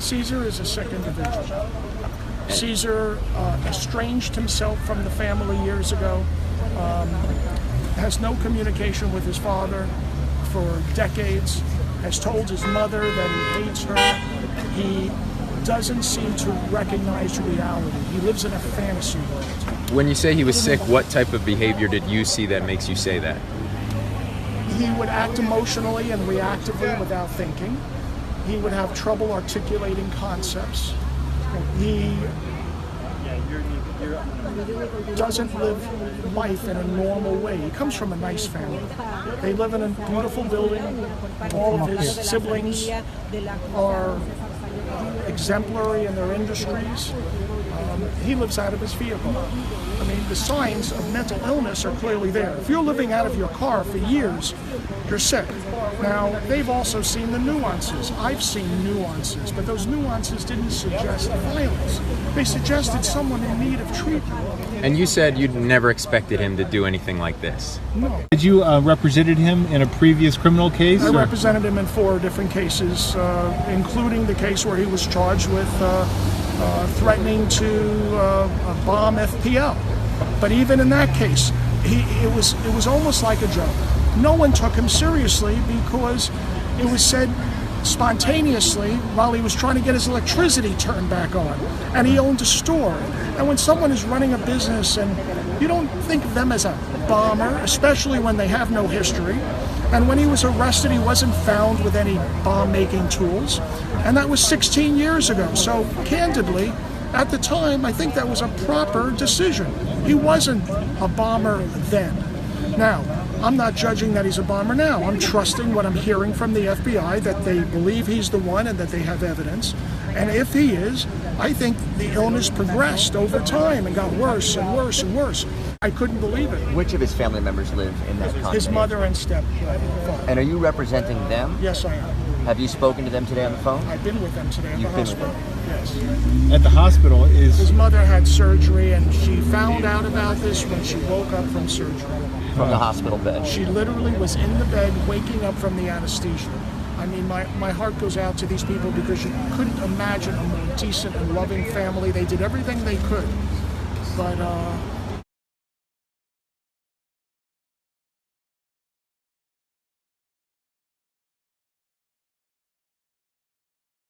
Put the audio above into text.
Cesar is a sick individual. Cesar estranged himself from the family years ago, has no communication with his father for decades, has told his mother that he hates her. He doesn't seem to recognize reality. He lives in a fantasy world. When you say he was sick, what type of behavior did you see that makes you say that? He would act emotionally and reactively without thinking. He would have trouble articulating concepts. He doesn't live life in a normal way. He comes from a nice family. They live in a beautiful building. All of his siblings are exemplary in their industries. He lives out of his vehicle. I mean, the signs of mental illness are clearly there. If you're living out of your car for years, you're sick. Now, they've also seen the nuances. I've seen nuances, but those nuances didn't suggest violence. They suggested someone in need of treatment. And you said you'd never expected him to do anything like this. No. Did you represented him in a previous criminal case? I represented him in 4 different cases, including the case where he was charged with threatening to bomb FPL. But even in that case, it was almost like a joke. No one took him seriously because it was said spontaneously while he was trying to get his electricity turned back on, and he owned a store. And when someone is running a business, and you don't think of them as a bomber, especially when they have no history. And when he was arrested, he wasn't found with any bomb-making tools, and that was 16 years ago. So candidly, at the time, I think that was a proper decision. He wasn't a bomber then. Now, I'm not judging that he's a bomber now. I'm trusting what I'm hearing from the FBI, that they believe he's the one and that they have evidence. And if he is, I think the illness progressed over time and got worse and worse and worse. I couldn't believe it. Which of his family members live in that condominium? His mother and stepfather. And are you representing them? Yes, I am. Have you spoken to them today on the phone? I've been with them today at the You've been with hospital. them? Yes. At the hospital His mother had surgery, and she found out about this when she woke up from surgery. From the hospital bed? She literally was in the bed waking up from the anesthesia. I mean, my heart goes out to these people because you couldn't imagine a more decent and loving family. They did everything they could. But